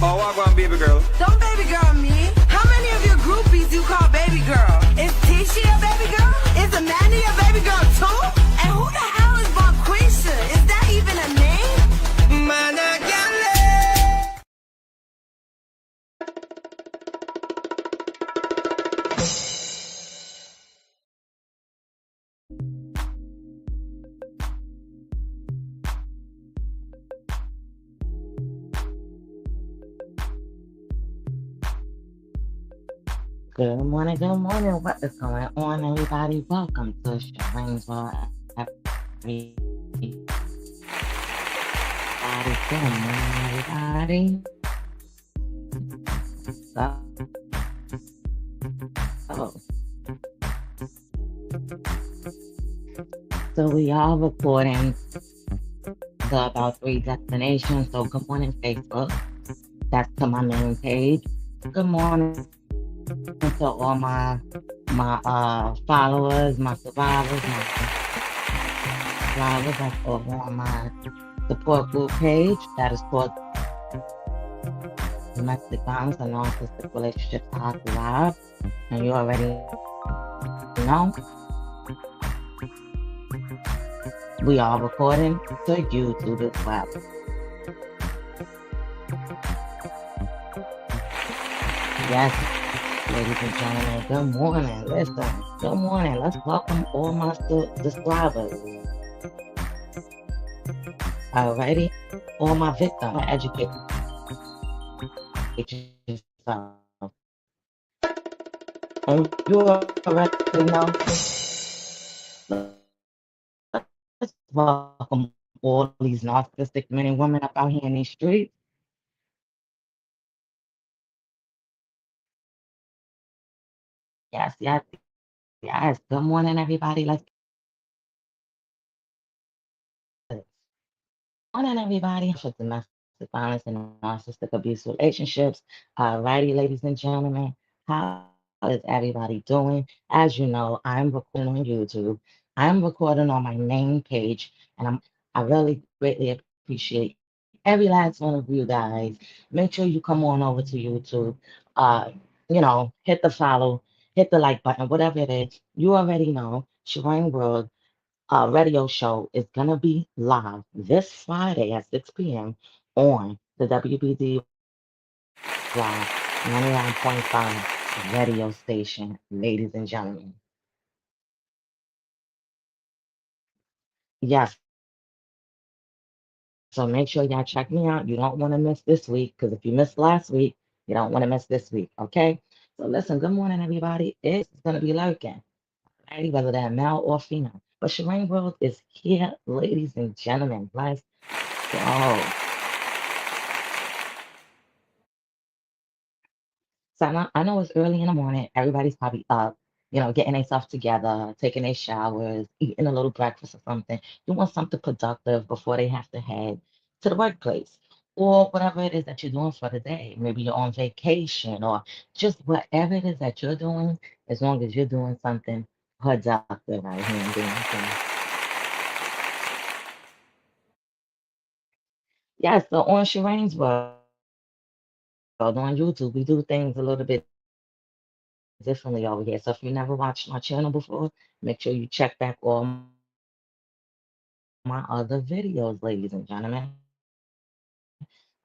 Oh, I want baby girl. Don't baby girl me. How many of your groupies you call baby girl? Is Tisha a baby girl? Is Amanda a baby girl too? And who the hell is Bonquisha? Is that even a name? Man, I can't Good morning, what is going on, everybody? Welcome to Sharane World. Everybody, good morning, everybody. So we are recording the About Three Destinations. So good morning, Facebook. That's to my main page. Good morning to all my followers, my survivors, that's over on my support group page. That is called Domestic Violence and Narcissistic Relationships Are Live. And you already know we are recording to YouTube as well. Yes, ladies and gentlemen, good morning. Listen, good morning. Let's welcome all my subscribers. Alrighty, all my victims, educate yourself. And you already know. Let's welcome all these narcissistic men and women up out here in these streets. Yes. Good morning, everybody. Good morning, everybody. For domestic violence and narcissistic abuse relationships. Alrighty, ladies and gentlemen, how is everybody doing? As you know, I'm recording on YouTube. I'm recording on my main page, and I really greatly appreciate every last one of you guys. Make sure you come on over to YouTube. Uh, hit the follow, hit the like button, whatever it is. You already know. Sharane World radio show is going to be live this Friday at 6 p.m. on the WBDY 99.5 radio station, ladies and gentlemen. Yes. So make sure y'all check me out. You don't want to miss this week, because if you missed last week, you don't want to miss this week, okay? So listen, good morning, everybody. It's going to be lurking, right? Whether they're male or female. But Sharane World is here, ladies and gentlemen. Let's go. So I know it's early in the morning. Everybody's probably up, getting themselves together, taking their showers, eating a little breakfast or something, doing something productive before they have to head to the workplace or whatever it is that you're doing for the day. Maybe you're on vacation or just whatever it is that you're doing, as long as you're doing something productive right here in Binghamton. Yeah, so on Sharane's World on YouTube, we do things a little bit differently over here. So if you never watched my channel before, make sure you check back all my other videos, ladies and gentlemen.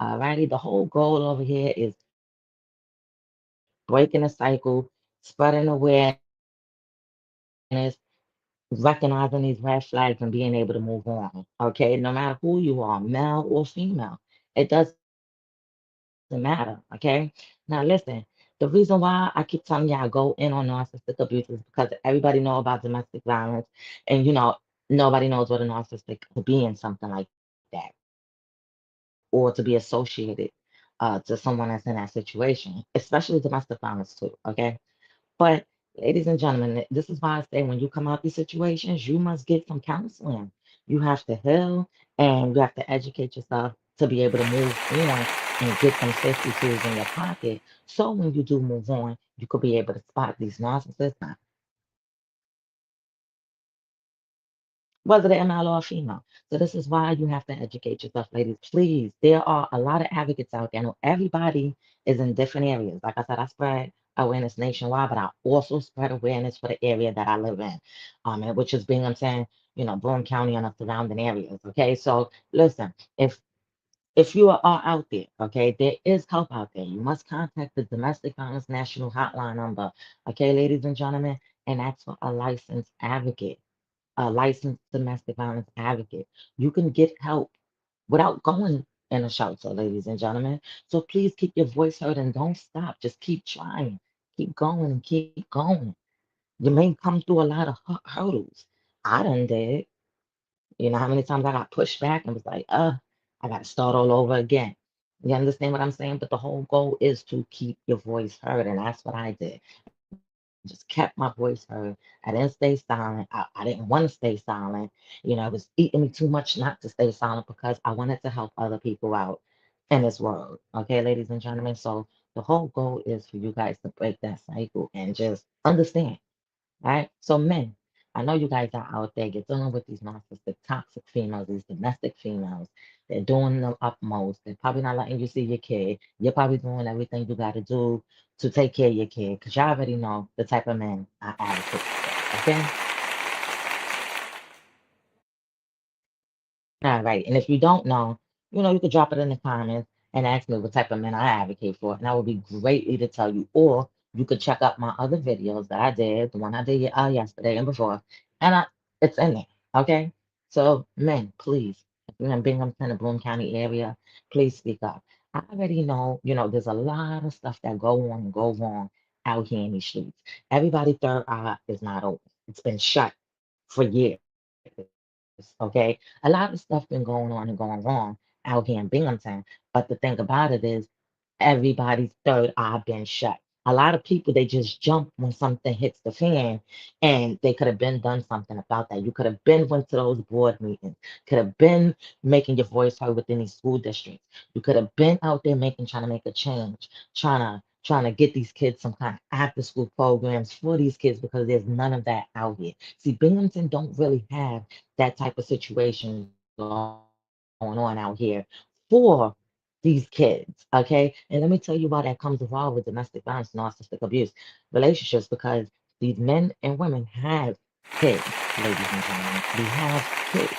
Alrighty, the whole goal over here is breaking the cycle, spreading awareness, recognizing these red flags and being able to move on. Okay, no matter who you are, male or female, it doesn't matter. Okay, now listen. The reason why I keep telling y'all go in on narcissistic abuse is because everybody know about domestic violence, and nobody knows what a narcissistic to be in something like that or to be associated to someone that's in that situation, especially domestic violence too. Okay, but ladies and gentlemen, this is why I say when you come out these situations, you must get some counseling. You have to heal and you have to educate yourself to be able to move on and get some safety tools in your pocket. So when you do move on, you could be able to spot these narcissists. whether they're male or female. So this is why you have to educate yourself, ladies. Please, there are a lot of advocates out there. I know everybody is in different areas. Like I said, I spread awareness nationwide, but I also spread awareness for the area that I live in, and which is Binghamton, Broome County and the surrounding areas. Okay, so listen, if you are out there, okay, there is help out there. You must contact the Domestic Violence National Hotline number, okay, ladies and gentlemen, and ask for a licensed advocate, a licensed domestic violence advocate. You can get help without going in a shelter, ladies and gentlemen. So please keep your voice heard and don't stop. Just keep trying, keep going, and keep going. You may come through a lot of hurdles. I done did. You know how many times I got pushed back and was like, I got to start all over again. You understand what I'm saying? But the whole goal is to keep your voice heard. And that's what I did. I just kept my voice heard. I didn't stay silent. I didn't want to stay silent. It was eating me too much not to stay silent because I wanted to help other people out in this world. Okay, ladies and gentlemen. So the whole goal is for you guys to break that cycle and just understand. All right. So men, I know you guys are out there. You're dealing with these narcissistic, toxic females, these domestic females. They're doing the utmost. They're probably not letting you see your kid. You're probably doing everything you got to do to take care of your kid because y'all already know the type of men I advocate for. Okay. All right. And if you don't know, you could drop it in the comments and ask me what type of men I advocate for. And I would be greatly to tell you. Or you could check out my other videos that I did, the one I did yesterday and before. And it's in there. Okay. So, men, please, if you're in Binghamton, the Broome County area, please speak up. I already know, there's a lot of stuff that go on and go wrong out here in these streets. Everybody third eye is not open. It's been shut for years. Okay. A lot of stuff been going on and going wrong out here in Binghamton. But the thing about it is everybody's third eye been shut. A lot of people they just jump when something hits the fan and they could have been done something about that. You could have been went to those board meetings, could have been making your voice heard within these school districts. You could have been out there trying to make a change, trying to get these kids some kind of after school programs for these kids because there's none of that out here. See, Binghamton don't really have that type of situation going on out here for these kids. Okay. And let me tell you why that comes involved with domestic violence, narcissistic abuse relationships, because these men and women have kids, ladies and gentlemen. We have kids.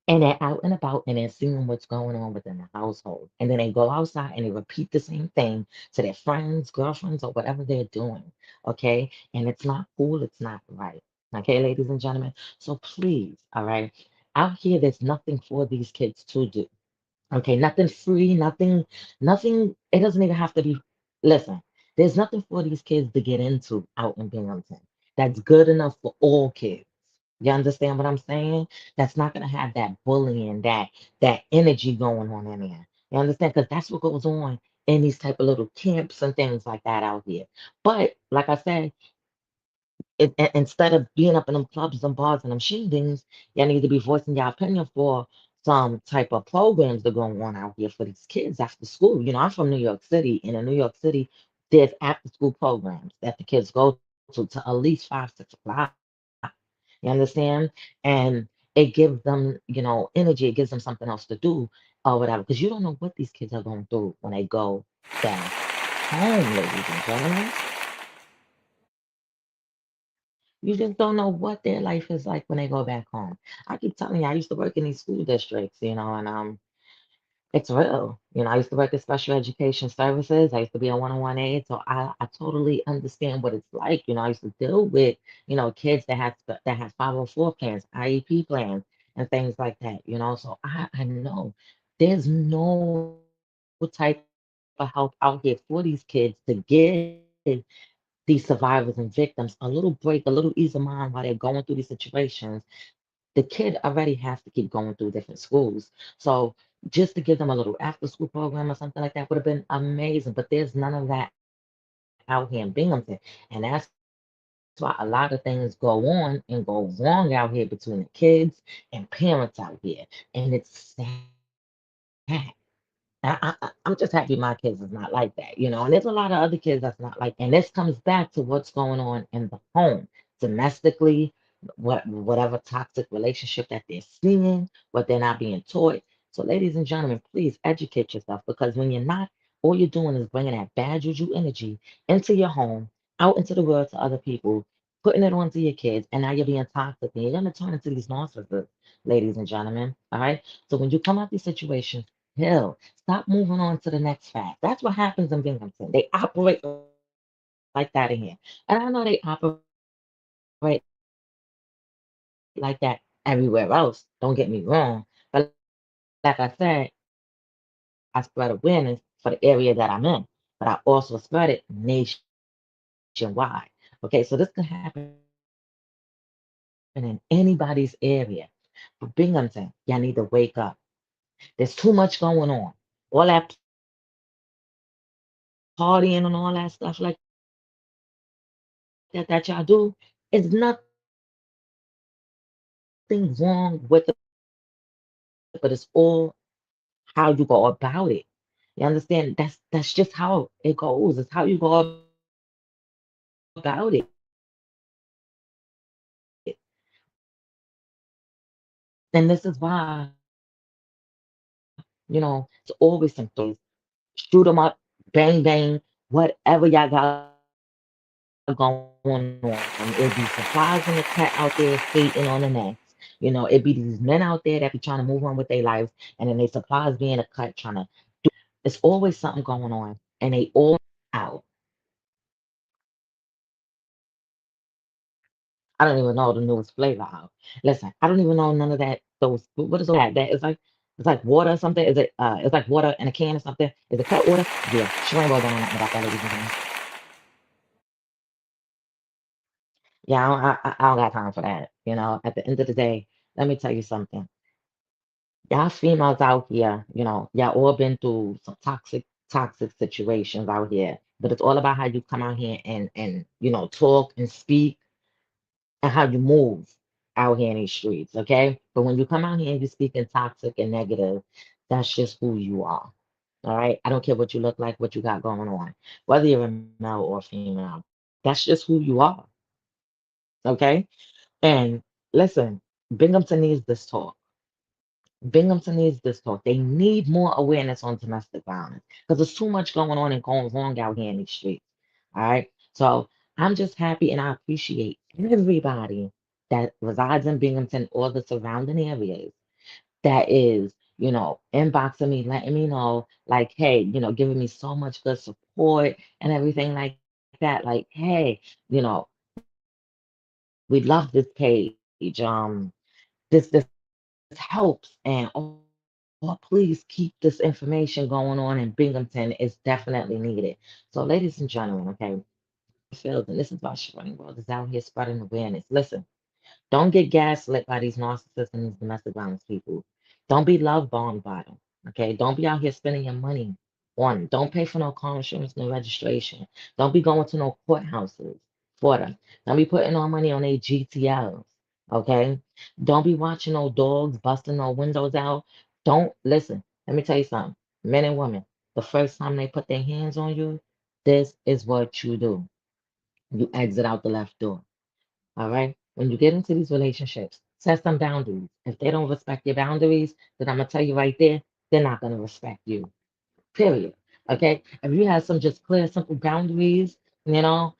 And they're out and about and they're seeing what's going on within the household. And then they go outside and they repeat the same thing to their friends, girlfriends, or whatever they're doing. Okay. And it's not cool. It's not right. Okay, ladies and gentlemen. So please, all right. Out here, there's nothing for these kids to do. Okay, nothing free, nothing. It doesn't even have to be. Listen, there's nothing for these kids to get into out in Binghamton that's good enough for all kids. You understand what I'm saying? That's not gonna have that bullying, that energy going on in there. You understand? Because that's what goes on in these type of little camps and things like that out here. But like I said, instead of being up in them clubs and bars and them shindigs, y'all need to be voicing your opinion for some type of programs that are going on out here for these kids after school. I'm from New York City, and in New York City, there's after school programs that the kids go to at least 5, 6 o'clock. You understand? And it gives them, energy. It gives them something else to do or whatever. Because you don't know what these kids are going through when they go back home, ladies and gentlemen. You just don't know what their life is like when they go back home. I keep telling you, I used to work in these school districts, and it's real. I used to work at special education services. I used to be a one-on-one aide, so I totally understand what it's like. I used to deal with, kids that have 504 plans, IEP plans, and things like that. So I know there's no type of help out here for these kids to give these survivors and victims a little break, a little ease of mind while they're going through these situations. The kid already has to keep going through different schools. So just to give them a little after school program or something like that would have been amazing. But there's none of that out here in Binghamton. And that's why a lot of things go on and go wrong out here between the kids and parents out here. And it's sad. I'm just happy my kids is not like that, And there's a lot of other kids that's not like that. And this comes back to what's going on in the home. domestically, whatever toxic relationship that they're seeing, what they're not being taught. So, ladies and gentlemen, please educate yourself because when you're not, all you're doing is bringing that bad juju energy into your home, out into the world to other people, putting it onto your kids, and now you're being toxic and you're going to turn into these narcissists, ladies and gentlemen. All right. So, when you come out these situations, heal. Stop moving on to the next fast. That's what happens in Binghamton. They operate like that in here. And I know they operate like that everywhere else. Don't get me wrong. But like I said, I spread awareness for the area that I'm in. But I also spread it nationwide. Okay, so this could happen in anybody's area. Okay, so this could happen in anybody's area. For Binghamton, y'all need to wake up. There's too much going on. All that partying and all that stuff like that that y'all do is nothing wrong with the relationship. Okay? There's nothing wrong with it. But it's all how you go about it. You understand? That's just how it goes. It's how you go about it. You understand? That's just how it goes. It's how you go about it. And this is why, it's always some stories. Shoot 'em up, bang bang, whatever y'all got going on. It'll be supplies in the cat out there skating on the nets. It'd be these men out there that be trying to move on with their lives, and then they supplies being a cut, trying to do it. It's always something going on, and they always out. I don't even know the newest flavor out. Listen, I don't even know none of that. What is all that? That is like it's like water or something. Is it? It's like water in a can or something. Is it cut water? Yeah, Sharane World don't know nothing about that, ladies and gentlemen. Yeah, I don't got time for that. At the end of the day, let me tell you something. Y'all females out here, y'all all been through some toxic situations out here. But it's all about how you come out here and talk and speak and how you move out here in these streets, okay? But when you come out here and you speaking toxic and negative, that's just who you are. All right. I don't care what you look like, what you got going on, whether you're a male or female. That's just who you are. Okay. And listen, Binghamton needs this talk. Binghamton needs this talk. They need more awareness on domestic violence because there's too much going on and going wrong out here in these streets. All right. So I'm just happy and I appreciate everybody that resides in Binghamton or the surrounding areas that is, inboxing me, letting me know, like, hey, giving me so much good support and everything like that. Like, hey, we love this page. This helps, and please keep this information going on in Binghamton. It's definitely needed. So, ladies and gentlemen, okay, feels, and this is why Sharane World is out here spreading awareness. Listen, don't get gaslit by these narcissists and these domestic violence people. Don't be love bombed by them. Okay. Don't be out here spending your money on 'em. Don't pay for no car insurance, no registration. Don't be going to no courthouses for them. Don't be putting no money on their GTLs. Okay. Don't be watching no dogs busting no windows out. Don't listen. Let me tell you something. Men and women, the first time they put their hands on you, this is what you do. You exit out the left door. All right. When you get into these relationships, set some boundaries. If they don't respect your boundaries, then I'm gonna tell you right there, they're not gonna respect you. Period. Okay. If you have some just clear, simple boundaries, you know,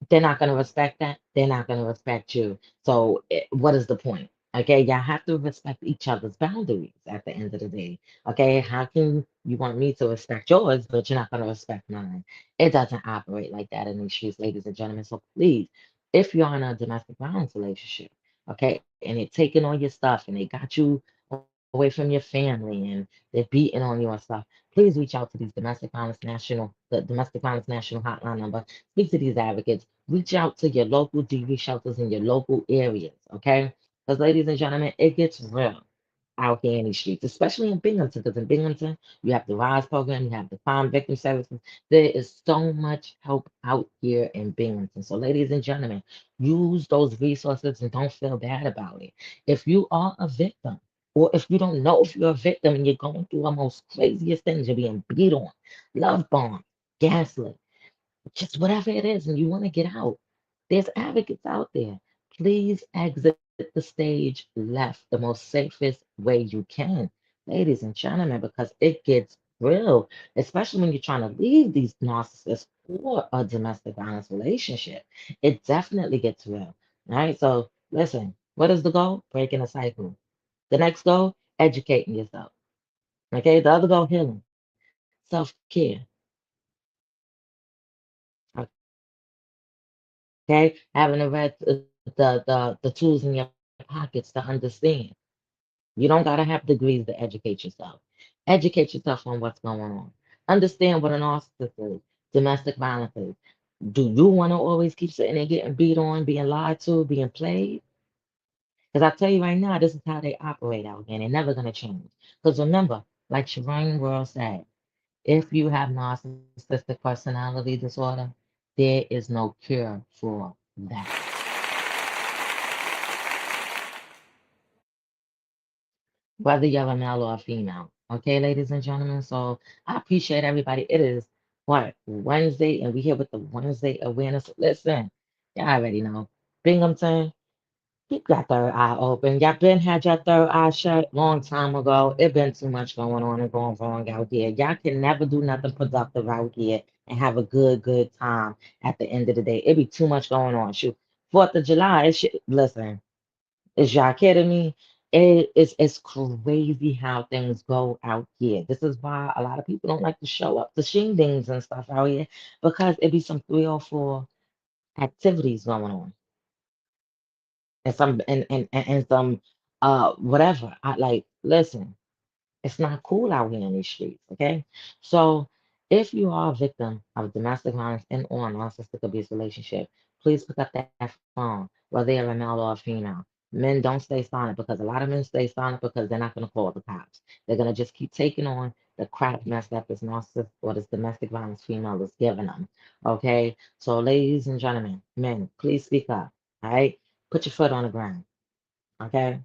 they're not going to respect that. They're not going to respect you. So, what is the point? Okay, y'all have to respect each other's boundaries at the end of the day. Okay, how can you want me to respect yours, but you're not going to respect mine? It doesn't operate like that in these streets, ladies and gentlemen. So, please, if you're in a domestic violence relationship, okay, and they're taking all your stuff and they got you away from your family and they're beating on you and stuff, please reach out to the Domestic Violence National Hotline number. Speak to these advocates. Reach out to your local DV shelters in your local areas, okay? Because, ladies and gentlemen, it gets real out here in these streets, especially in Binghamton, because in Binghamton, you have the RISE program, you have the Crime Victim Services. There is so much help out here in Binghamton. So, ladies and gentlemen, use those resources and don't feel bad about it. If you are a victim, or if you don't know if you're a victim and you're going through the most craziest things, you're being beat on, love bombed, gaslit, just whatever it is, and you want to get out, There's advocates out there. Please exit the stage left the most safest way you can, ladies and gentlemen, because it gets real, especially when you're trying to leave these narcissists or a domestic violence relationship. It definitely gets real. All right. So listen, what is the goal? Breaking a cycle. The next goal, educating yourself. Okay. The other goal, healing, self-care. Okay. Having the tools in your pockets to understand. You don't gotta have degrees to educate yourself. Educate yourself on what's going on. Understand what a narcissist is, domestic violence is. Do you want to always keep sitting there getting beat on, being lied to, being played? Because I tell you right now, this is how they operate out here, and they're never gonna change. Because remember, like Sharane World said, if you have narcissistic personality disorder, there is no cure for that. Whether you're a male or a female. Okay, ladies and gentlemen. So I appreciate everybody. It is what Wednesday, and we here with the Wednesday awareness. Listen, y'all already know. Binghamton, keep your third eye open. Y'all been had your third eye shut long time ago. It been too much going on and going wrong out here. Y'all can never do nothing productive out here and have a good time at the end of the day. It be too much going on. Shoot, 4th of July, it should, listen. Is y'all kidding me? It's crazy how things go out here. This is why a lot of people don't like to show up to shindigs and stuff out here because it be some 3 or 4 activities going on and some whatever. I like listen. It's not cool out here in these streets, okay? So if you are a victim of domestic violence and or narcissistic abuse relationship, please pick up that phone, whether you're a male or a female. Men don't stay silent because a lot of men stay silent because they're not going to call the cops. They're going to just keep taking on the crap mess that this narcissist or this domestic violence female is giving them. Okay? So, ladies and gentlemen, men, please speak up. All right? Put your foot on the ground. Okay?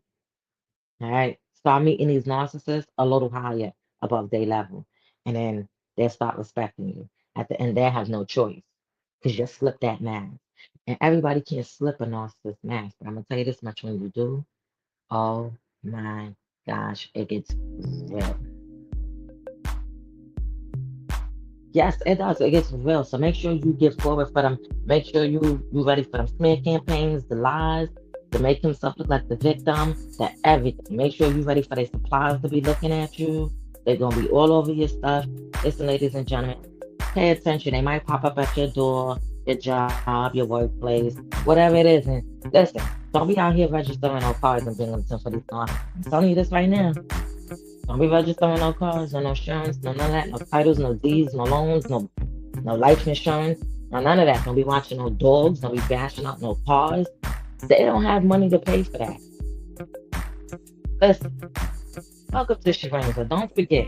All right. Start meeting these narcissists a little higher above their level. And then they'll start respecting you. At the end, they have no choice because you slip that mask. And everybody can't slip a narcissist mask. But I'm going to tell you this much when you do. Oh my gosh, it gets real. Yes, it does. It gets real. So make sure you get forward for them. Make sure you ready for them smear campaigns, the lies, to make himself look like the victim, the everything. Make sure you're ready for their suppliers to be looking at you. They're gonna be all over your stuff. Listen, ladies and gentlemen, pay attention. They might pop up at your door, your job, your workplace, whatever it is. And listen, don't be out here registering no cars and bringing them for these cars. I'm telling you this right now. Don't be registering no cars, no insurance, no none of that, no titles, no deeds, no loans, no life insurance, no none of that. Don't be watching no dogs, don't be bashing out no cars. They don't have money to pay for that. Listen, welcome to Sharane, but don't forget.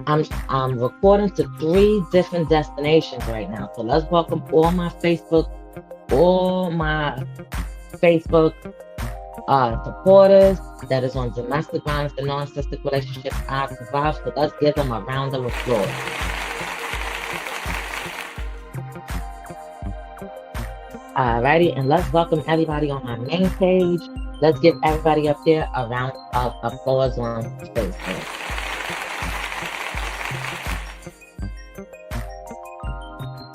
I'm recording to 3 different destinations right now. So let's welcome all my Facebook supporters that is on domestic violence and narcissistic relationships I survived. So let's give them a round of applause. Alrighty, and let's welcome everybody on our main page. Let's give everybody up there a round of applause on Facebook.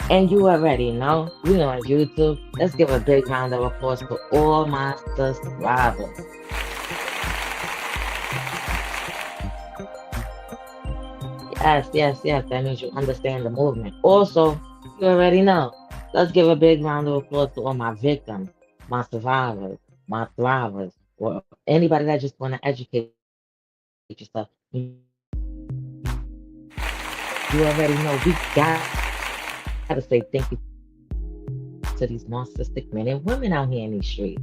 And you already know, we on YouTube. Let's give a big round of applause to all my subscribers. Yes. That means you understand the movement. Also, you already know. Let's give a big round of applause to all my victims, my survivors, my thrivers, or anybody that just want to educate yourself. You already know we gotta say thank you to these narcissistic men and women out here in these streets.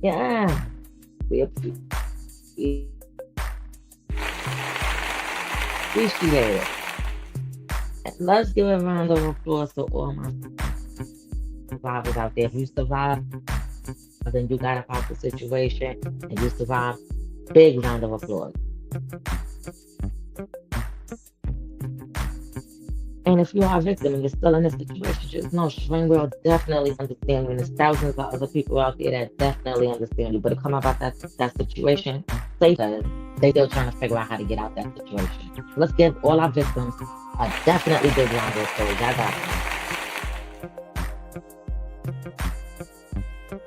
Yeah, we appreciate it. And let's give a round of applause to all my survivors out there. If you survived, then you got up out the situation and you survived. Big round of applause. And if you are a victim and you're still in this situation, just know Sharane World definitely understand you. And there's thousands of other people out there that definitely understand you. But to come about that situation, say because they still trying to figure out how to get out that situation. Let's give all our victims a definitely big round of applause. I got it.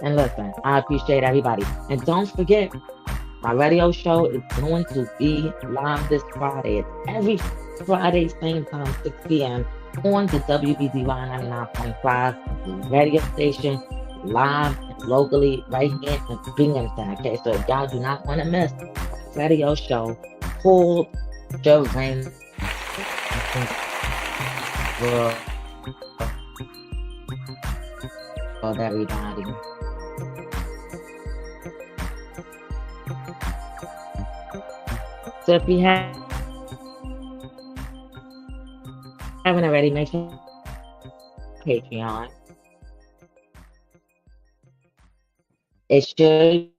And listen, I appreciate everybody. And don't forget, my radio show is going to be live this Friday. It's every Friday, same time, 6 p.m. on the WBDY 99.5 radio station, live locally right here in Binghamton. Okay, so if y'all do not want to miss a radio show called Sharane World, everybody. So if you haven't already, make sure Patreon. It should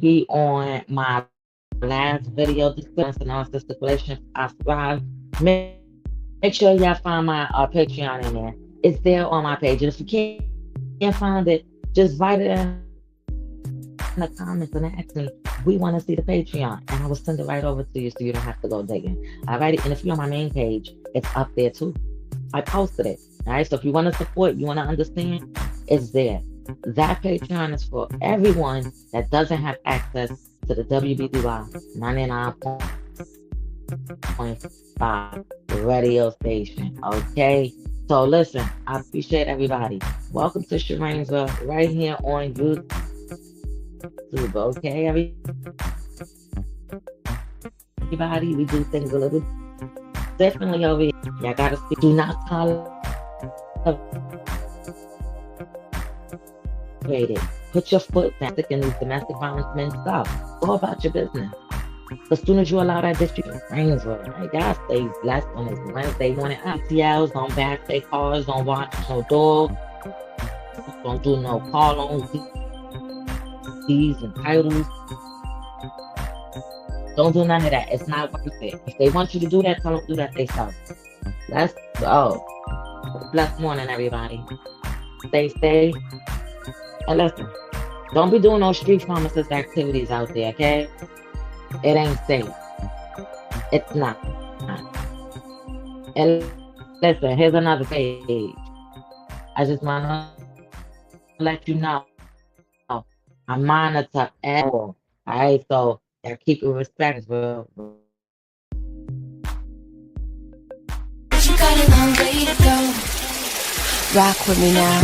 be on my last video discussing narcissistic relationships. I subscribe. Make sure y'all find my Patreon in there. It's there on my page. And if you can't find it, just write it in the comments and ask me, we want to see the Patreon, and I will send it right over to you so you don't have to go digging. All right, and if you're on my main page, it's up there too. I posted it. All right, so if you want to support, you want to understand, it's there. That Patreon is for everyone that doesn't have access to the WBDY 99.5 radio station. Okay, so listen, I appreciate everybody. Welcome to Sharane's World right here on YouTube. Okay, everybody, we do things a little differently over here. Y'all gotta speak. Do not tolerate it. Put your foot down. In these domestic violence men, stop. Go about your business. As soon as you allow that district, Sharane's World, right? Y'all stay blessed on this Wednesday morning. ITLs, don't back their cars, don't watch no dogs, don't do no call on and titles. Don't do none of that. It's not worth it. If they want you to do that, tell them to do that themselves. Let's go. Blessed morning, everybody. Stay safe. And listen, don't be doing no street pharmacist activities out there, okay? It ain't safe. It's not. And listen, here's another page. I just want to let you know. I monitor all. Alright, so I keep it respectful. You got a long way to go. Rock with me now.